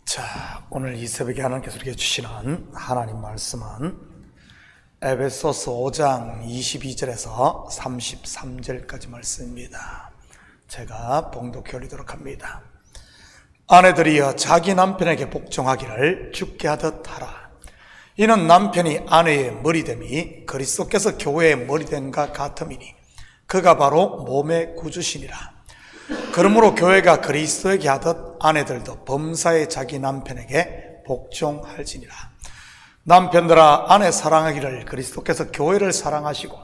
자, 오늘 이 새벽에 하나님께서 우리에게 주시는 하나님 말씀은 에베소서 5장 22절에서 33절까지 말씀입니다. 제가 봉독해 올리도록 합니다. 아내들이여 자기 남편에게 복종하기를 주께 하듯 하라. 이는 남편이 아내의 머리됨이 그리스도께서 교회의 머리됨과 같음이니 그가 바로 몸의 구주시니라. 그러므로 교회가 그리스도에게 하듯 아내들도 범사에 자기 남편에게 복종할지니라. 남편들아 아내 사랑하기를 그리스도께서 교회를 사랑하시고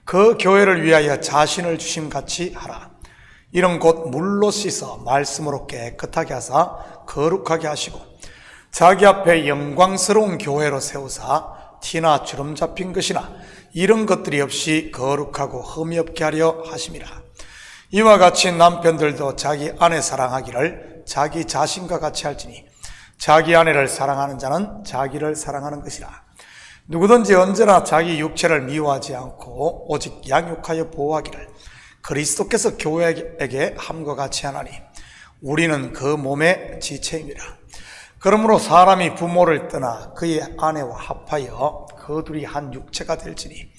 그 교회를 위하여 자신을 주심같이 하라. 이는 곧 물로 씻어 말씀으로 깨끗하게 하사 거룩하게 하시고 자기 앞에 영광스러운 교회로 세우사 티나 주름 잡힌 것이나 이런 것들이 없이 거룩하고 흠이 없게 하려 하심이라. 이와 같이 남편들도 자기 아내 사랑하기를 자기 자신과 같이 할지니 자기 아내를 사랑하는 자는 자기를 사랑하는 것이라. 누구든지 언제나 자기 육체를 미워하지 않고 오직 양육하여 보호하기를 그리스도께서 교회에게 함과 같이 하나니 우리는 그 몸의 지체입니다. 그러므로 사람이 부모를 떠나 그의 아내와 합하여 그 둘이 한 육체가 될지니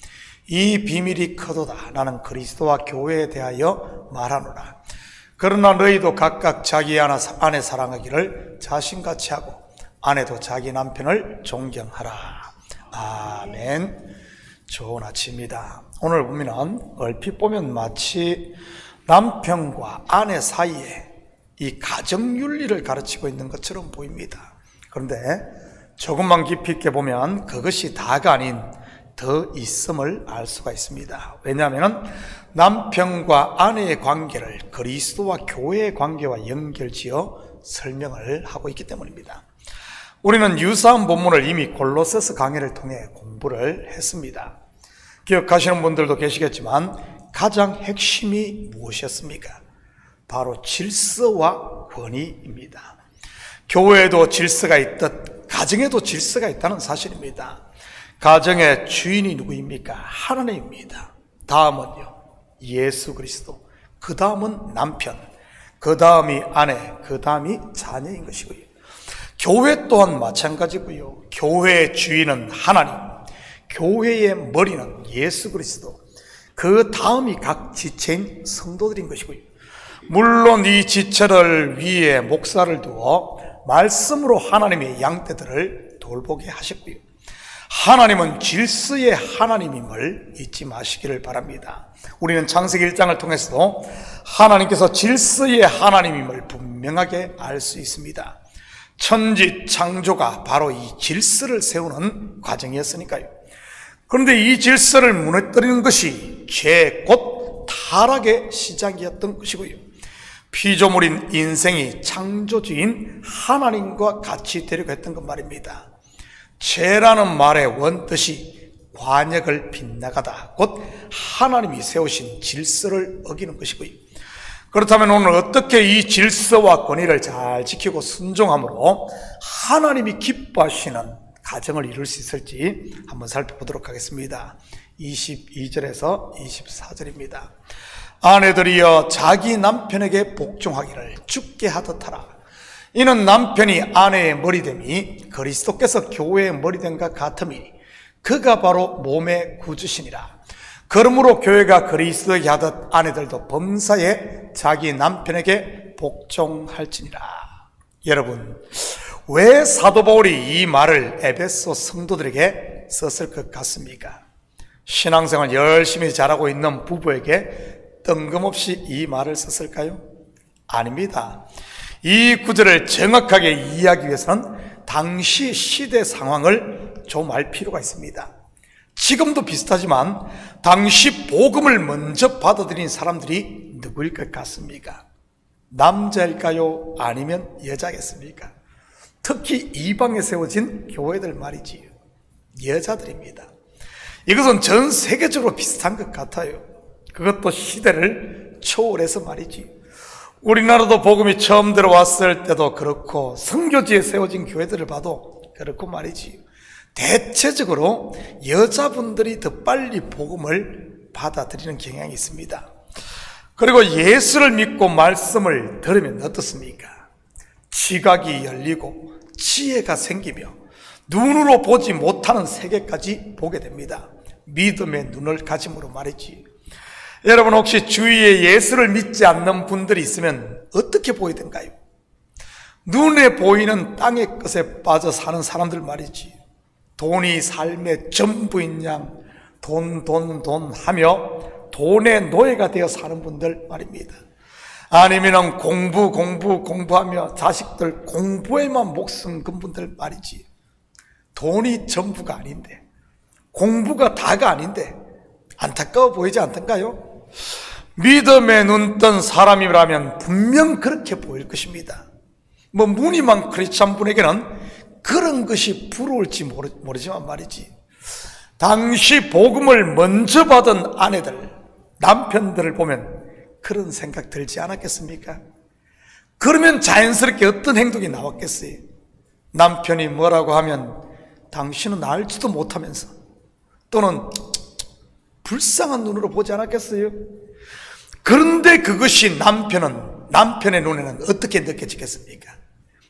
이 비밀이 크도다. 나는 그리스도와 교회에 대하여 말하노라. 그러나 너희도 각각 자기 아내 사랑하기를 자신같이 하고 아내도 자기 남편을 존경하라. 아멘. 좋은 아침입니다. 오늘 보면 얼핏 보면 마치 남편과 아내 사이에 이 가정윤리를 가르치고 있는 것처럼 보입니다. 그런데 조금만 깊이 있게 보면 그것이 다가 아닌 더 있음을 알 수가 있습니다. 왜냐하면 남편과 아내의 관계를 그리스도와 교회의 관계와 연결지어 설명을 하고 있기 때문입니다. 우리는 유사한 본문을 이미 골로새서 강해를 통해 공부를 했습니다. 기억하시는 분들도 계시겠지만 가장 핵심이 무엇이었습니까? 바로 질서와 권위입니다. 교회에도 질서가 있듯 가정에도 질서가 있다는 사실입니다. 가정의 주인이 누구입니까? 하나님입니다. 다음은요, 예수 그리스도. 그 다음은 남편. 그 다음이 아내. 그 다음이 자녀인 것이고요. 교회 또한 마찬가지고요. 교회의 주인은 하나님. 교회의 머리는 예수 그리스도. 그 다음이 각 지체인 성도들인 것이고요. 물론 이 지체를 위해 목사를 두어 말씀으로 하나님의 양떼들을 돌보게 하셨고요. 하나님은 질서의 하나님임을 잊지 마시기를 바랍니다. 우리는 창세기 1장을 통해서도 하나님께서 질서의 하나님임을 분명하게 알 수 있습니다. 천지 창조가 바로 이 질서를 세우는 과정이었으니까요. 그런데 이 질서를 무너뜨리는 것이 죄, 곧 타락의 시작이었던 것이고요. 피조물인 인생이 창조주인 하나님과 같이 되려고 했던 것 말입니다. 죄라는 말의 원뜻이 관역을 빗나가다, 곧 하나님이 세우신 질서를 어기는 것이고요. 그렇다면 오늘 어떻게 이 질서와 권위를 잘 지키고 순종함으로 하나님이 기뻐하시는 가정을 이룰 수 있을지 한번 살펴보도록 하겠습니다. 22절에서 24절입니다. 아내들이여 자기 남편에게 복종하기를 주께 하듯 하라. 이는 남편이 아내의 머리됨이 그리스도께서 교회의 머리됨과 같음이니 그가 바로 몸의 구주시니라. 그러므로 교회가 그리스도에게 하듯 아내들도 범사에 자기 남편에게 복종할지니라. 여러분, 왜 사도 바울이 이 말을 에베소 성도들에게 썼을 것 같습니까? 신앙생활 열심히 잘하고 있는 부부에게 뜬금없이 이 말을 썼을까요? 아닙니다. 이 구절을 정확하게 이해하기 위해서는 당시 시대 상황을 좀 알 필요가 있습니다. 지금도 비슷하지만 당시 복음을 먼저 받아들인 사람들이 누구일 것 같습니까? 남자일까요? 아니면 여자겠습니까? 특히 이방에 세워진 교회들 말이지요. 여자들입니다. 이것은 전 세계적으로 비슷한 것 같아요. 그것도 시대를 초월해서 말이지요. 우리나라도 복음이 처음 들어왔을 때도 그렇고 선교지에 세워진 교회들을 봐도 그렇고 말이지요. 대체적으로 여자분들이 더 빨리 복음을 받아들이는 경향이 있습니다. 그리고 예수를 믿고 말씀을 들으면 어떻습니까? 지각이 열리고 지혜가 생기며 눈으로 보지 못하는 세계까지 보게 됩니다. 믿음의 눈을 가짐으로 말이지. 여러분, 혹시 주위에 예수를 믿지 않는 분들이 있으면 어떻게 보이던가요? 눈에 보이는 땅의 것에 빠져 사는 사람들 말이지. 돈이 삶의 전부인 양 돈 하며 돈의 노예가 되어 사는 분들 말입니다. 아니면 공부하며 자식들 공부에만 목숨 건 분들 말이지. 돈이 전부가 아닌데, 공부가 다가 아닌데 안타까워 보이지 않던가요? 믿음에 눈 뜬 사람이라면 분명 그렇게 보일 것입니다. 무늬만 크리스찬 분에게는 그런 것이 부러울지 모르지만 말이지, 당시 복음을 먼저 받은 아내들, 남편들을 보면 그런 생각 들지 않았겠습니까? 그러면 자연스럽게 어떤 행동이 나왔겠어요? 남편이 뭐라고 하면 당신은 알지도 못하면서, 또는 불쌍한 눈으로 보지 않았겠어요? 그런데 그것이 남편의 눈에는 어떻게 느껴지겠습니까?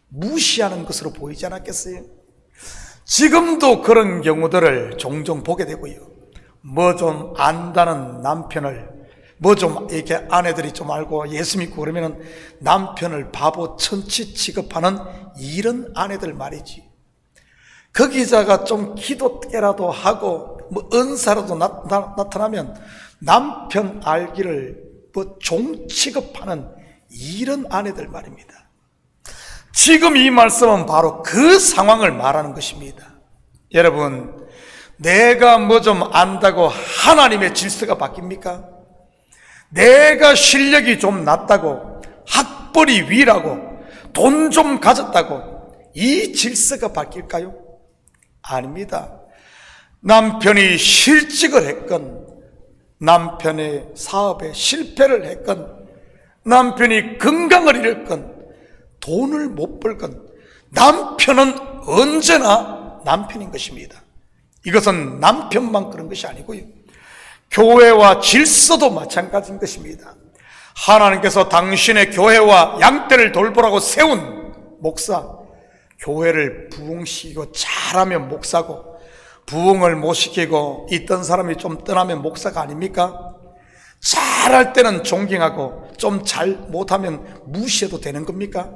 무시하는 것으로 보이지 않았겠어요? 지금도 그런 경우들을 종종 보게 되고요. 뭐 좀 안다는 남편을, 뭐 좀 이렇게 아내들이 좀 알고 예수 믿고 그러면은 남편을 바보 천치 취급하는 이런 아내들 말이지. 그 기자가 좀 기도때라도 하고 뭐 은사라도 나타나면 남편 알기를 뭐 종 취급하는 이런 아내들 말입니다. 지금 이 말씀은 바로 그 상황을 말하는 것입니다. 여러분, 내가 뭐 좀 안다고 하나님의 질서가 바뀝니까? 내가 실력이 좀 낮다고, 학벌이 위라고, 돈 좀 가졌다고 이 질서가 바뀔까요? 아닙니다. 남편이 실직을 했건, 남편의 사업에 실패를 했건, 남편이 건강을 잃었건, 돈을 못 벌건, 남편은 언제나 남편인 것입니다. 이것은 남편만 그런 것이 아니고요, 교회와 질서도 마찬가지인 것입니다. 하나님께서 당신의 교회와 양떼를 돌보라고 세운 목사, 교회를 부흥시키고 잘하면 목사고, 부흥을 못 시키고 있던 사람이 좀 떠나면 목사가 아닙니까? 잘할 때는 존경하고 좀 잘 못하면 무시해도 되는 겁니까?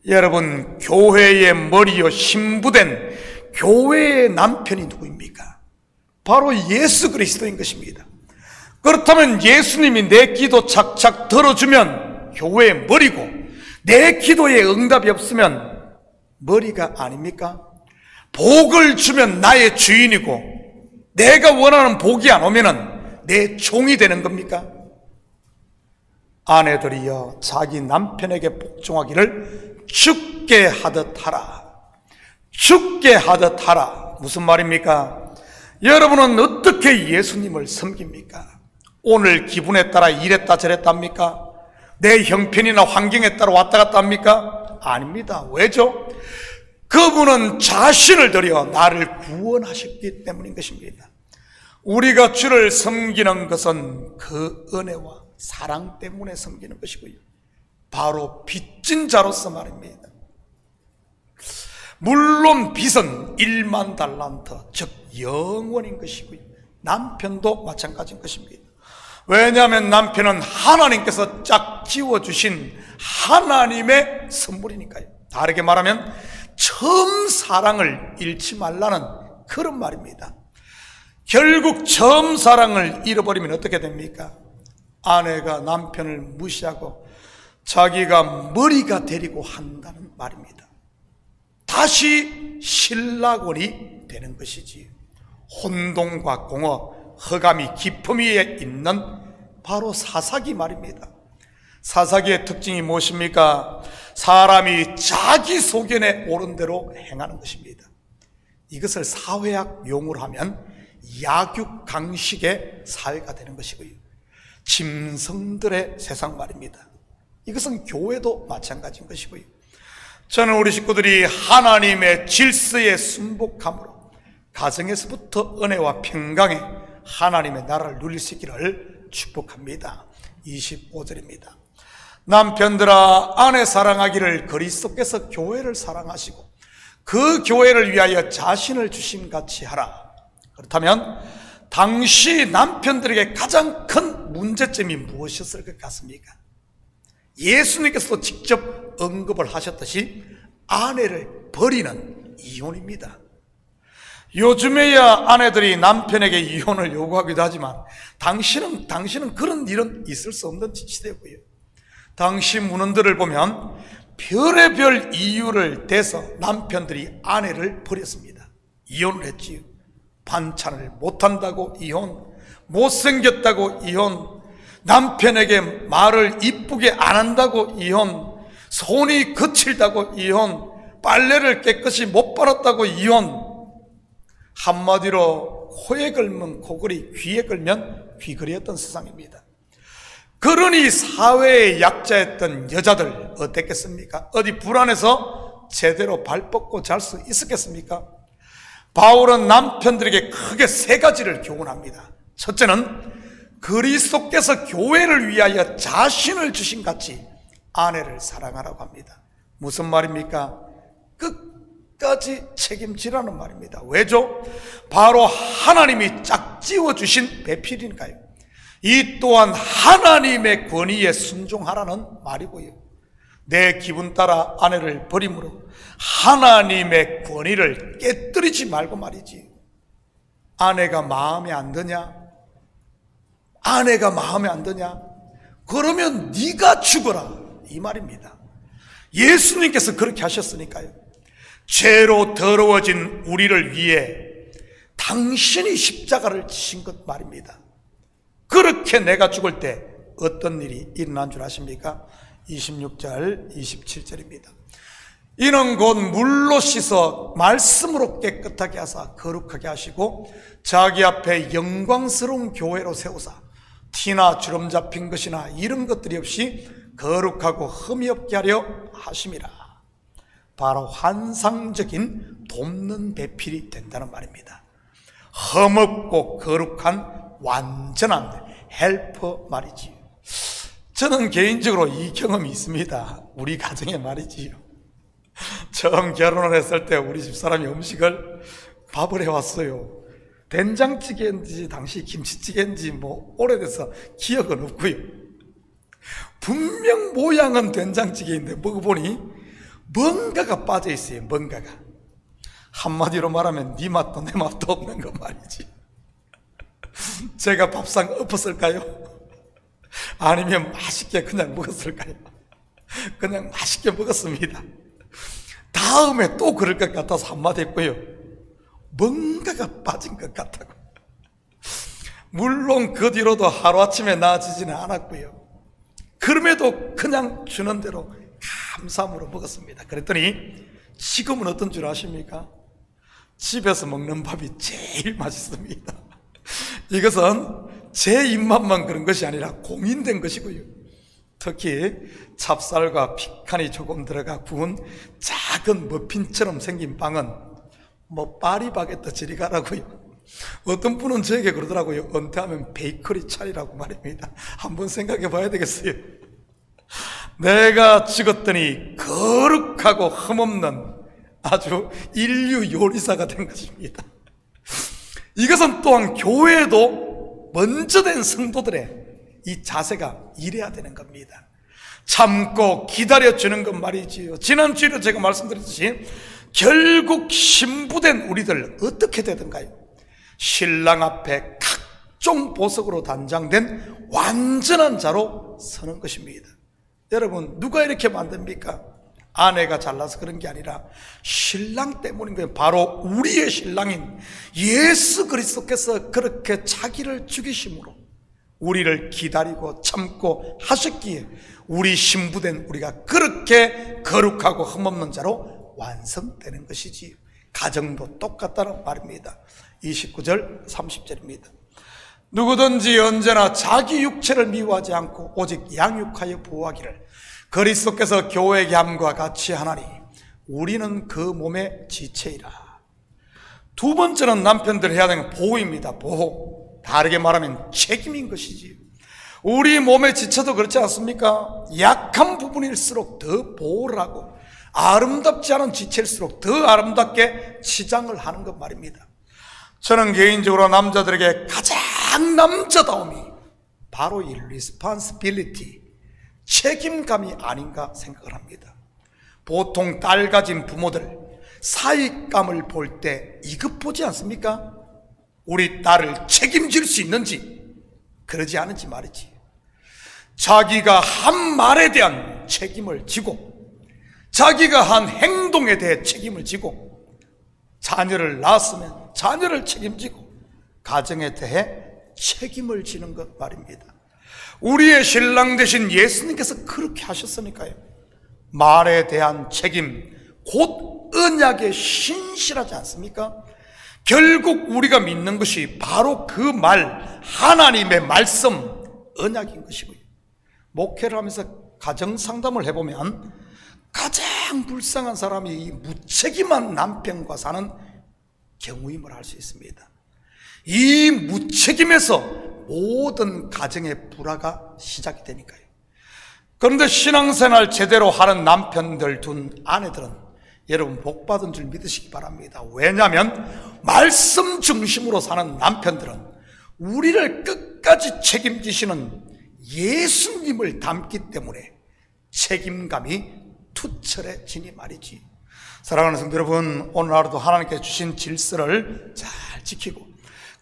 여러분, 교회의 머리요 신부된 교회의 남편이 누구입니까? 바로 예수 그리스도인 것입니다. 그렇다면 예수님이 내 기도 착착 들어주면 교회의 머리고, 내 기도에 응답이 없으면 머리가 아닙니까? 복을 주면 나의 주인이고, 내가 원하는 복이 안 오면은 내 종이 되는 겁니까? 아내들이여 자기 남편에게 복종하기를 죽게 하듯 하라. 죽게 하듯 하라. 무슨 말입니까? 여러분은 어떻게 예수님을 섬깁니까? 오늘 기분에 따라 이랬다 저랬다 합니까? 내 형편이나 환경에 따라 왔다 갔다 합니까? 아닙니다. 왜죠? 그분은 자신을 들여 나를 구원하셨기 때문인 것입니다. 우리가 주를 섬기는 것은 그 은혜와 사랑 때문에 섬기는 것이고요, 바로 빚진 자로서 말입니다. 물론 빚은 1만 달란트, 즉 영원인 것이고요, 남편도 마찬가지인 것입니다. 왜냐하면 남편은 하나님께서 짝 지워주신 하나님의 선물이니까요. 다르게 말하면 처음 사랑을 잃지 말라는 그런 말입니다. 결국 처음 사랑을 잃어버리면 어떻게 됩니까? 아내가 남편을 무시하고 자기가 머리가 되리고 한다는 말입니다. 다시 신라곤이 되는 것이지. 혼돈과 공허, 허감이 깊음 위에 있는 바로 사사기 말입니다. 사사기의 특징이 무엇입니까? 사람이 자기 소견에 옳은 대로 행하는 것입니다. 이것을 사회학 용어로 하면 약육강식의 사회가 되는 것이고요, 짐승들의 세상 말입니다. 이것은 교회도 마찬가지인 것이고요, 저는 우리 식구들이 하나님의 질서에 순복함으로 가정에서부터 은혜와 평강에 하나님의 나라를 누릴 수 있기를 축복합니다. 25절입니다. 남편들아 아내 사랑하기를 그리스도께서 교회를 사랑하시고 그 교회를 위하여 자신을 주심같이 하라. 그렇다면 당시 남편들에게 가장 큰 문제점이 무엇이었을 것 같습니까? 예수님께서도 직접 언급을 하셨듯이 아내를 버리는 이혼입니다. 요즘에야 아내들이 남편에게 이혼을 요구하기도 하지만 당시는 그런 일은 있을 수 없는 시대고요. 당시 문헌들을 보면 별의별 이유를 대서 남편들이 아내를 버렸습니다. 이혼을 했지요. 반찬을 못한다고 이혼, 못생겼다고 이혼, 남편에게 말을 이쁘게 안 한다고 이혼, 손이 거칠다고 이혼, 빨래를 깨끗이 못 빨았다고 이혼. 한마디로 코에 걸면 코걸이, 귀에 걸면 귀걸이였던 세상입니다. 그러니 사회의 약자였던 여자들 어땠겠습니까? 어디 불안해서 제대로 발 뻗고 잘 수 있었겠습니까? 바울은 남편들에게 크게 세 가지를 교훈합니다. 첫째는 그리스도께서 교회를 위하여 자신을 주신 같이 아내를 사랑하라고 합니다. 무슨 말입니까? 끝까지 책임지라는 말입니다. 왜죠? 바로 하나님이 짝지어 주신 배필이니까요. 이 또한 하나님의 권위에 순종하라는 말이고요. 내 기분 따라 아내를 버림으로 하나님의 권위를 깨뜨리지 말고 말이지. 아내가 마음에 안 드냐? 아내가 마음에 안 드냐? 그러면 네가 죽어라, 이 말입니다. 예수님께서 그렇게 하셨으니까요. 죄로 더러워진 우리를 위해 당신이 십자가를 지신 것 말입니다. 그렇게 내가 죽을 때 어떤 일이 일어난 줄 아십니까? 26절 27절입니다. 이는 곧 물로 씻어 말씀으로 깨끗하게 하사 거룩하게 하시고 자기 앞에 영광스러운 교회로 세우사 티나 주름 잡힌 것이나 이런 것들이 없이 거룩하고 흠이 없게 하려 하심이라. 바로 환상적인 돕는 배필이 된다는 말입니다. 흠없고 거룩한 완전한 헬퍼 말이지요. 저는 개인적으로 이 경험이 있습니다. 우리 가정에 말이지요. 처음 결혼을 했을 때 우리 집사람이 음식을 밥을 해왔어요. 된장찌개인지 당시 김치찌개인지 오래돼서 기억은 없고요. 분명 모양은 된장찌개인데 먹어보니 뭔가가 빠져있어요. 뭔가가. 한마디로 말하면 네 맛도 내 맛도 없는 거 말이지. 제가 밥상 엎었을까요? 아니면 맛있게 그냥 먹었을까요? 그냥 맛있게 먹었습니다. 다음에 또 그럴 것 같아서 한마디 했고요. 뭔가가 빠진 것 같다고. 물론 그 뒤로도 하루아침에 나아지지는 않았고요. 그럼에도 그냥 주는 대로 감사함으로 먹었습니다. 그랬더니 지금은 어떤 줄 아십니까? 집에서 먹는 밥이 제일 맛있습니다. 이것은 제 입맛만 그런 것이 아니라 공인된 것이고요. 특히 찹쌀과 피칸이 조금 들어가 구운 작은 머핀처럼 생긴 빵은 파리바게뜨 저리 가라고요. 어떤 분은 저에게 그러더라고요. 은퇴하면 베이커리 차리라고 말입니다. 한번 생각해 봐야 되겠어요. 내가 죽었더니 거룩하고 흠없는 아주 인류 요리사가 된 것입니다. 이것은 또한 교회에도 먼저 된 성도들의 이 자세가 이래야 되는 겁니다. 참고 기다려주는 것 말이지요. 지난주에도 제가 말씀드렸듯이 결국 신부된 우리들 어떻게 되던가요? 신랑 앞에 각종 보석으로 단장된 완전한 자로 서는 것입니다. 여러분, 누가 이렇게 만듭니까? 아내가 잘나서 그런 게 아니라 신랑 때문인 거예요. 바로 우리의 신랑인 예수 그리스도께서 그렇게 자기를 죽이심으로 우리를 기다리고 참고 하셨기에 우리 신부된 우리가 그렇게 거룩하고 흠없는 자로 완성되는 것이지. 가정도 똑같다는 말입니다. 29절 30절입니다. 누구든지 언제나 자기 육체를 미워하지 않고 오직 양육하여 보호하기를 그리스도께서 교회에게 함과 같이 하나니 우리는 그 몸의 지체이라. 두 번째는 남편들 해야 되는 보호입니다. 보호. 다르게 말하면 책임인 것이지. 우리 몸에 지쳐도 그렇지 않습니까? 약한 부분일수록 더 보호를 하고 아름답지 않은 지체일수록 더 아름답게 치장을 하는 것 말입니다. 저는 개인적으로 남자들에게 가장 남자다움이 바로 이 responsibility, 책임감이 아닌가 생각을 합니다. 보통 딸 가진 부모들 사익감을 볼 때 이것 보지 않습니까? 우리 딸을 책임질 수 있는지 그러지 않은지 말이지. 자기가 한 말에 대한 책임을 지고 자기가 한 행동에 대해 책임을 지고 자녀를 낳았으면 자녀를 책임지고 가정에 대해 책임을 지는 것 말입니다. 우리의 신랑 되신 예수님께서 그렇게 하셨으니까요. 말에 대한 책임, 곧 언약에 신실하지 않습니까? 결국 우리가 믿는 것이 바로 그 말, 하나님의 말씀, 언약인 것이고요. 목회를 하면서 가정 상담을 해보면 가장 불쌍한 사람이 이 무책임한 남편과 사는 경우임을 알 수 있습니다. 이 무책임에서 모든 가정의 불화가 시작이 되니까요. 그런데 신앙생활 제대로 하는 남편들 둔 아내들은 여러분 복받은 줄 믿으시기 바랍니다. 왜냐하면 말씀 중심으로 사는 남편들은 우리를 끝까지 책임지시는 예수님을 닮기 때문에 책임감이 투철해지니 말이지. 사랑하는 성도 여러분, 오늘 하루도 하나님께 주신 질서를 잘 지키고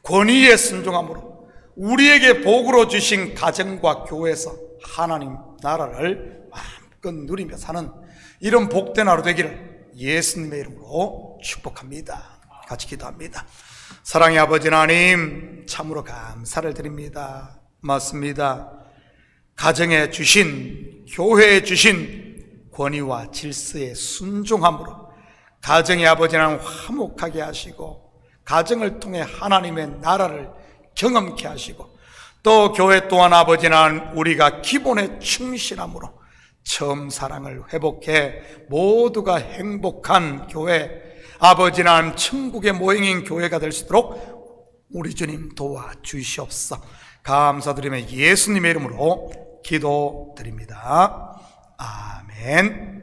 권위에 순종함으로 우리에게 복으로 주신 가정과 교회에서 하나님 나라를 마음껏 누리며 사는 이런 복된 하루 되기를 예수님의 이름으로 축복합니다. 같이 기도합니다. 사랑의 아버지 하나님, 참으로 감사를 드립니다. 맞습니다. 가정에 주신, 교회에 주신 권위와 질서에 순종함으로 가정의 아버지 하나님 화목하게 하시고 가정을 통해 하나님의 나라를 경험케 하시고 또 교회 또한 아버지 하나님 우리가 기본에 충실함으로 처음 사랑을 회복해 모두가 행복한 교회, 아버지 하나님 천국의 모형인 교회가 될 수 있도록 우리 주님 도와주시옵소서. 감사드리며 예수님의 이름으로 기도드립니다. 아멘.